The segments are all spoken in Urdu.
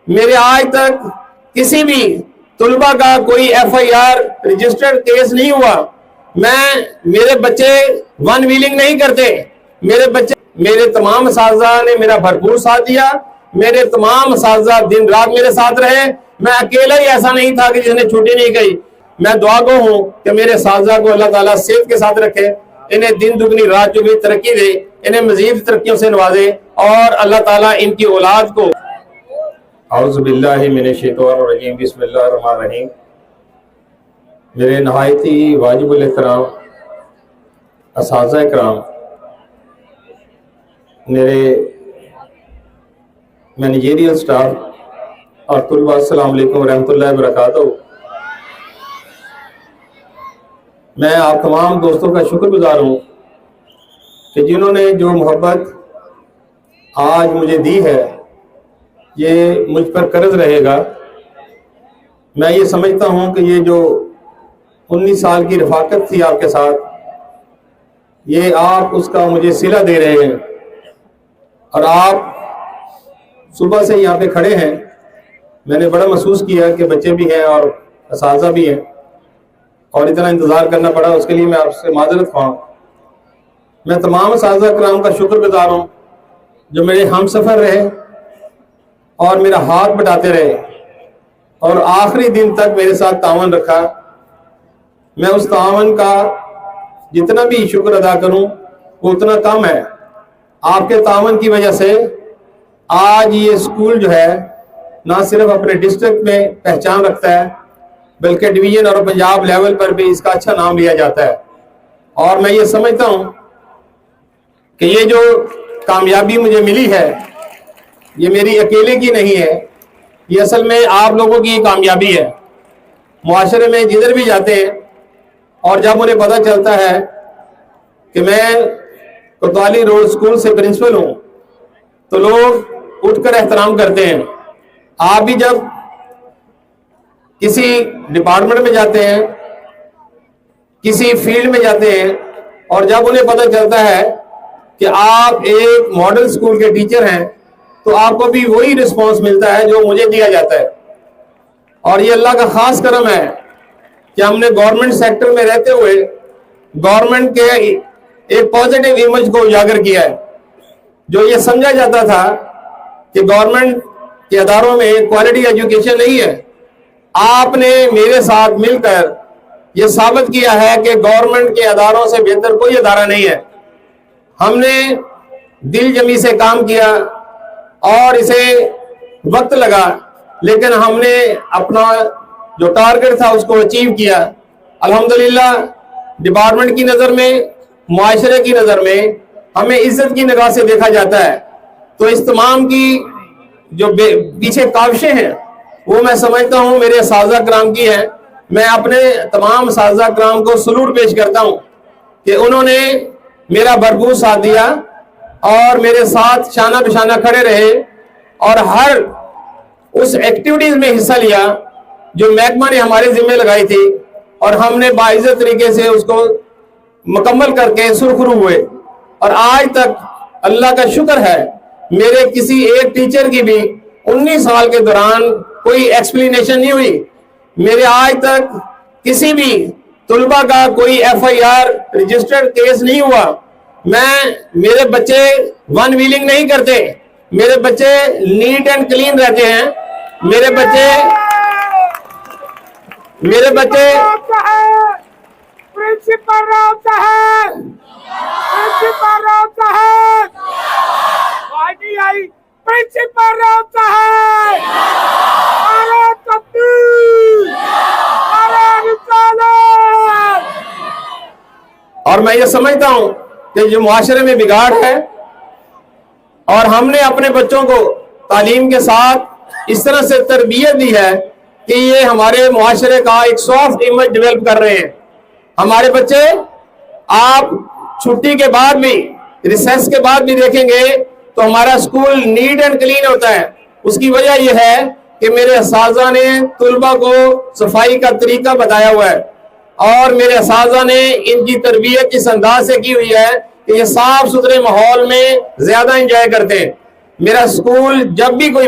میرے آج تک کسی بھی طلبہ کا کوئی FIR رجسٹرڈ کیس نہیں ہوا. میرے بچے ون ویلنگ نہیں کرتے. میرے تمام اساتذہ نے میرا بھرپور ساتھ دیا. میرے تمام اساتذہ دن رات میرے ساتھ رہے. میں اکیلا ہی ایسا نہیں تھا کہ جس نے چھٹی نہیں گئی. میں دعا گو ہوں کہ میرے اساتذہ کو اللہ تعالیٰ صحت کے ساتھ رکھے, انہیں دن دگنی رات چوگنی ترقی دے, انہیں مزید ترقیوں سے نوازے, اور اللہ تعالیٰ ان کی اولاد کو. اعوذ باللہ من الشیطان الرجیم, بسم اللہ الرحمن الرحیم. میرے نہایتی واجب الاحترام اساتذہ اکرام, میرے مینیجریل سٹاف اور طلباء, السلام علیکم ورحمۃ اللہ وبرکاتہ. میں آپ تمام دوستوں کا شکر گزار ہوں کہ جنہوں نے جو محبت آج مجھے دی ہے یہ مجھ پر قرض رہے گا. میں یہ سمجھتا ہوں کہ یہ جو 19 سال کی رفاقت تھی آپ کے ساتھ, یہ آپ اس کا مجھے صلہ دے رہے ہیں. اور آپ صبح سے یہاں پہ کھڑے ہیں, میں نے بڑا محسوس کیا کہ بچے بھی ہیں اور اساتذہ بھی ہیں, اور اتنا انتظار کرنا پڑا, اس کے لیے میں آپ سے معذرت خواہ. میں تمام اساتذہ کرام کا شکر گزار ہوں جو میرے ہم سفر رہے اور میرا ہاتھ بٹاتے رہے اور آخری دن تک میرے ساتھ تعاون رکھا. میں اس تعاون کا جتنا بھی شکر ادا کروں وہ اتنا کم ہے. آپ کے تعاون کی وجہ سے آج یہ اسکول جو ہے نہ صرف اپنے ڈسٹرکٹ میں پہچان رکھتا ہے بلکہ ڈویژن اور پنجاب لیول پر بھی اس کا اچھا نام لیا جاتا ہے. اور میں یہ سمجھتا ہوں کہ یہ جو کامیابی مجھے ملی ہے یہ میری اکیلے کی نہیں ہے, یہ اصل میں آپ لوگوں کی کامیابی ہے. معاشرے میں جدھر بھی جاتے ہیں اور جب انہیں پتہ چلتا ہے کہ میں کوتوالی روڈ اسکول سے پرنسپل ہوں تو لوگ اٹھ کر احترام کرتے ہیں. آپ بھی جب کسی ڈپارٹمنٹ میں جاتے ہیں, کسی فیلڈ میں جاتے ہیں, اور جب انہیں پتہ چلتا ہے کہ آپ ایک ماڈل اسکول کے ٹیچر ہیں تو آپ کو بھی وہی رسپانس ملتا ہے جو مجھے دیا جاتا ہے. اور یہ اللہ کا خاص کرم ہے کہ ہم نے گورنمنٹ سیکٹر میں رہتے ہوئے گورنمنٹ کے ایک پازیٹیو امیج کو اجاگر کیا ہے. جو یہ سمجھا جاتا تھا کہ گورنمنٹ کے اداروں میں کوالٹی ایجوکیشن نہیں ہے, آپ نے میرے ساتھ مل کر یہ ثابت کیا ہے کہ گورنمنٹ کے اداروں سے بہتر کوئی ادارہ نہیں ہے. ہم نے دل جمی سے کام کیا اور اسے وقت لگا, لیکن ہم نے اپنا جو ٹارگٹ تھا اس کو اچیو کیا. الحمدللہ ڈپارٹمنٹ کی نظر میں, معاشرے کی نظر میں ہمیں عزت کی نگاہ سے دیکھا جاتا ہے. تو اس تمام کی جو پیچھے کاوشیں ہیں وہ میں سمجھتا ہوں میرے اساتذہ کرام کی ہیں. میں اپنے تمام اساتذہ کرام کو سلوٹ پیش کرتا ہوں کہ انہوں نے میرا بھرپور ساتھ دیا اور میرے ساتھ شانہ بشانہ کھڑے رہے اور ہر اس ایکٹیویٹیز میں حصہ لیا جو محکمہ نے ہمارے ذمہ لگائی تھی, اور ہم نے باعزت طریقے سے اس کو مکمل کر کے سرخرو ہوئے. اور آج تک اللہ کا شکر ہے میرے کسی ایک ٹیچر کی بھی 19 سال کے دوران کوئی ایکسپلینیشن نہیں ہوئی. میرے آج تک کسی بھی طلبہ کا کوئی FIR رجسٹرڈ کیس نہیں ہوا. میرے بچے ون ویلنگ نہیں کرتے. میرے بچے نیٹ اینڈ کلین رہتے ہیں. میرے بچے اور میں یہ سمجھتا ہوں کہ جو معاشرے میں بگاڑ ہے اور ہم نے اپنے بچوں کو تعلیم کے ساتھ اس طرح سے تربیت دی ہے کہ یہ ہمارے معاشرے کا ایک سافٹ امیج ڈیولپ کر رہے ہیں. ہمارے بچے آپ چھٹی کے بعد بھی, ریسیس کے بعد بھی دیکھیں گے تو ہمارا اسکول نیٹ اینڈ کلین ہوتا ہے. اس کی وجہ یہ ہے کہ میرے اساتذہ نے طلبہ کو صفائی کا طریقہ بتایا ہوا ہے اور میرے اساتذہ نے ان کی تربیت اس انداز سے کی ہوئی ہے کہ یہ صاف ستھرے ماحول میں زیادہ انجوائے کرتے ہیں. میرا اسکول جب بھی کوئی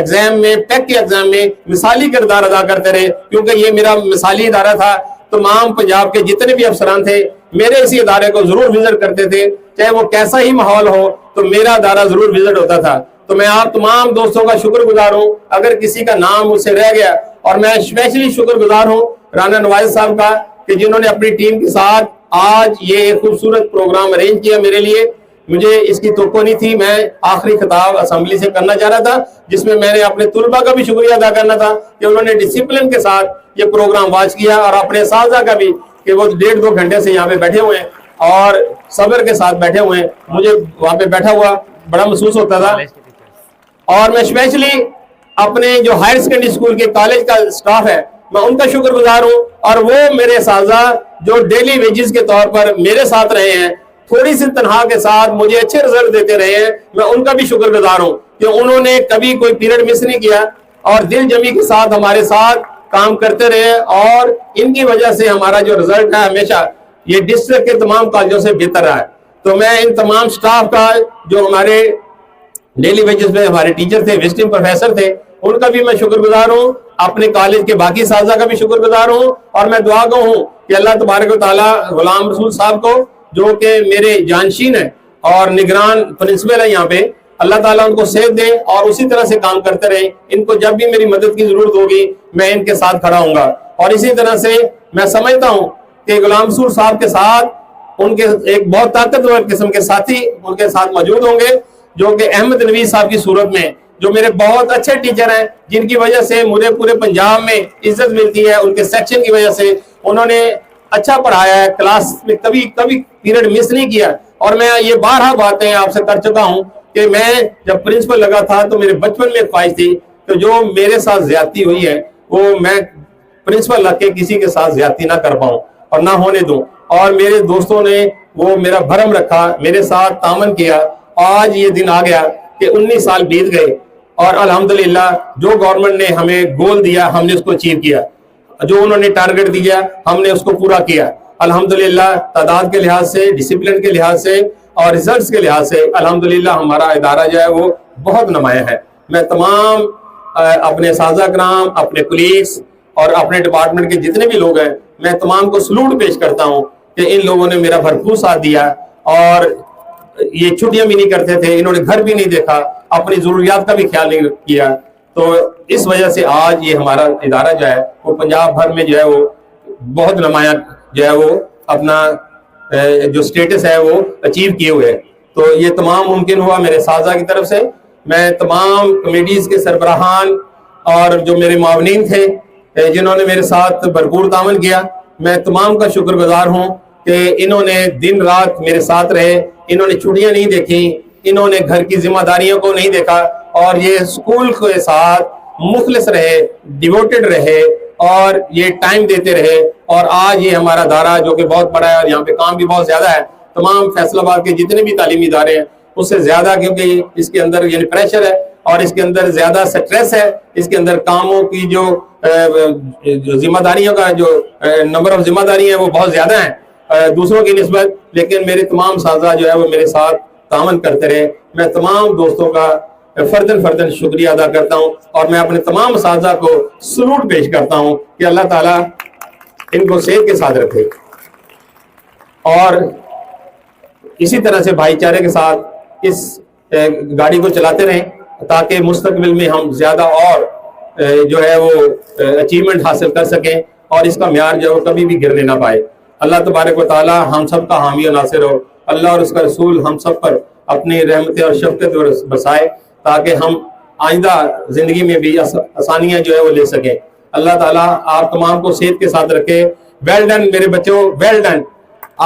ایگزام میں، ٹیک کے ایگزام میں مثالی کردار ادا کرتے رہے، کیونکہ یہ میرا مثالی ادارہ تھا۔ تمام پنجاب کے جتنے بھی افسران تھے میرے اسی ادارے کو ضرور وزٹ کرتے تھے، چاہے وہ کیسا ہی ماحول ہو تو میرا ادارہ ضرور وزٹ ہوتا تھا۔ تو میں آپ تمام دوستوں کا شکر گزار ہوں، اگر کسی کا نام مجھ سے رہ گیا، اور میں اسپیشلی شکر گزار ہوں رانا نواز صاحب کا کہ جنہوں نے اپنی ٹیم کے ساتھ آج یہ خوبصورت پروگرام ارینج کیا میرے لیے۔ مجھے اس کی توقع نہیں تھی، میں آخری خطاب اسمبلی سے کرنا چاہ رہا تھا جس میں میں نے اپنے طلباء کا بھی شکریہ ادا کرنا تھا کہ انہوں نے ڈسپلن کے ساتھ یہ پروگرام واچ کیا، اور اپنے اساتذہ کا بھی کہ وہ 1.5-2 گھنٹے سے یہاں پہ بیٹھے ہوئے ہیں اور صبر کے ساتھ بیٹھے ہوئے ہیں۔ مجھے وہاں پہ بیٹھا ہوا بڑا محسوس ہوتا تھا۔ اور میں اسپیشلی اپنے جو ہائر سیکنڈری اسکول کے کالج کا سٹاف ہے میں ان کا شکر گزار ہوں، اور وہ میرے اساتذہ جو ڈیلی ویجز کے طور پر میرے ساتھ رہے ہیں، تھوڑی سی تنخواہ کے ساتھ مجھے اچھے رزلٹ دیتے رہے ہیں، میں ان کا بھی شکر گزار ہوں کہ انہوں نے کبھی کوئی پیریڈ مس نہیں کیا اور دل جمی کے ساتھ ہمارے ساتھ کام کرتے رہے، اور ان کی وجہ سے ہمارا جو رزلٹ ہے ہمیشہ یہ ڈسٹرکٹ کے تمام کالجوں سے بہتر رہا ہے۔ تو میں ان تمام سٹاف کا جو ہمارے ڈیلی ویجز میں ہمارے ٹیچر تھے، وزٹنگ پروفیسر تھے، ان کا بھی میں شکر گزار ہوں، اپنے کالج کے باقی اساتذہ کا بھی شکر گزار ہوں، اور میں دعا گو ہوں کہ اللہ تبارک و تعالیٰ غلام رسول صاحب کو جو کہ میرے جانشین ہیں اور نگران پرنسپل ہے یہاں پہ، اللہ تعالیٰ ان کو صحت دے اور اسی طرح سے کام کرتے رہے۔ ان کو جب بھی میری مدد کی ضرورت ہوگی میں ان کے ساتھ کھڑا ہوں گا، اور اسی طرح سے میں سمجھتا ہوں کہ غلام رسول صاحب کے ساتھ ان کے ایک بہت طاقتور قسم کے ساتھی ان کے ساتھ موجود ہوں گے، جو کہ احمد نویز صاحب کی صورت میں، جو میرے بہت اچھے ٹیچر ہیں، جن کی وجہ سے مجھے پورے پنجاب میں عزت ملتی ہے، ان کے سیکشن کی وجہ سے انہوں نے اچھا پڑھایا ہے، کلاس میں کبھی پیریڈ مس نہیں کیا۔ اور میں یہ بارہا باتیں آپ سے کر چکا ہوں کہ میں جب پرنسپل لگا تھا تو میرے بچپن میں خواہش تھی کہ جو میرے ساتھ زیادتی ہوئی ہے وہ میں پرنسپل لگ کے کسی کے ساتھ زیادتی نہ کر پاؤں اور نہ ہونے دوں، اور میرے دوستوں نے وہ میرا بھرم رکھا، میرے ساتھ تعاون کیا۔ آج یہ دن آ گیا کہ 19 سال بیت گئے، اور الحمدللہ جو گورنمنٹ نے ہمیں گول دیا ہم نے اس کو اچیو کیا، جو انہوں نے ٹارگٹ دیا ہم نے اس کو پورا کیا الحمدللہ۔ تعداد کے لحاظ سے، ڈسپلن کے لحاظ سے اور ریزلٹس کے لحاظ سے الحمدللہ ہمارا ادارہ جو ہے وہ بہت نمایاں ہے۔ میں تمام اپنے اساتذہ کرام، اپنے کولیگس اور اپنے ڈپارٹمنٹ کے جتنے بھی لوگ ہیں، میں تمام کو سلوٹ پیش کرتا ہوں کہ ان لوگوں نے میرا بھرپور ساتھ دیا، اور یہ چھٹیاں بھی نہیں کرتے تھے، انہوں نے گھر بھی نہیں دیکھا، اپنی ضروریات کا بھی خیال نہیں کیا۔ تو اس وجہ سے آج یہ ہمارا ادارہ جو ہے وہ پنجاب بھر میں جو ہے وہ بہت نمایاں جو ہے وہ اپنا جو سٹیٹس ہے وہ اچیو کیے ہوئے۔ تو یہ تمام ممکن ہوا میرے اساتذہ کی طرف سے۔ میں تمام کمیٹیز کے سربراہان اور جو میرے معاونین تھے جنہوں نے میرے ساتھ بھرپور تعاون کیا، میں تمام کا شکر گزار ہوں کہ انہوں نے دن رات میرے ساتھ رہے، انہوں نے چھٹیاں نہیں دیکھی، انہوں نے گھر کی ذمہ داریوں کو نہیں دیکھا، اور یہ اسکول کے ساتھ مخلص رہے، ڈیوٹڈ رہے، اور یہ ٹائم دیتے رہے۔ اور آج یہ ہمارا ادارہ جو کہ بہت بڑا ہے اور یہاں پہ کام بھی بہت زیادہ ہے، تمام فیصل آباد کے جتنے بھی تعلیمی ادارے ہیں اس سے زیادہ، کیونکہ اس کے اندر یعنی پریشر ہے اور اس کے اندر زیادہ سٹریس ہے، اس کے اندر کاموں کی جو ذمہ داریوں کا جو نمبر آف ذمہ داری ہیں وہ بہت زیادہ ہیں دوسروں کی نسبت، لیکن میرے تمام اساتذہ جو ہے وہ میرے ساتھ تعاون کرتے رہے۔ میں تمام دوستوں کا فردن شکریہ ادا کرتا ہوں، اور میں اپنے تمام اساتذہ کو سلوٹ پیش کرتا ہوں کہ اللہ تعالیٰ ان کو صحت کے ساتھ رکھے، اور اسی طرح سے بھائی چارے کے ساتھ اس گاڑی کو چلاتے رہیں تاکہ مستقبل میں ہم زیادہ اور جو ہے وہ اچیومنٹ حاصل کر سکیں، اور اس کا معیار جو ہے وہ کبھی بھی گرنے نہ پائے۔ اللہ تبارک و تعالی ہم سب کا حامی و ناصر ہو، اللہ اور اس کا رسول ہم سب پر اپنی رحمت اور شفقت برسائے تاکہ ہم آئندہ زندگی میں بھی آسانیاں جو ہے وہ لے سکیں۔ اللہ تعالیٰ آپ تمام کو صحت کے ساتھ رکھے۔ ویل ڈن میرے بچوں، ویل ڈن،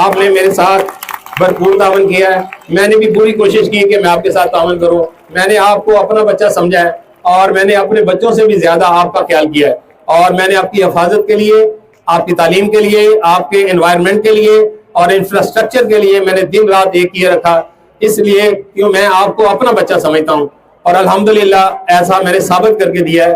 آپ نے میرے ساتھ بھرپور تعاون کیا ہے، میں نے بھی پوری کوشش کی کہ میں آپ کے ساتھ تعاون کروں، میں نے آپ کو اپنا بچہ سمجھا ہے، اور میں نے اپنے بچوں سے بھی زیادہ آپ کا خیال کیا ہے، اور میں نے آپ کی حفاظت کے لیے، آپ کی تعلیم کے لیے، آپ کے انوائرمنٹ کے لیے اور انفراسٹرکچر کے لیے میں نے دن رات ایک کیے رکھا، اس لیے کہ میں آپ کو اپنا بچہ سمجھتا ہوں، اور الحمدللہ ایسا میں نے ثابت کر کے دیا ہے۔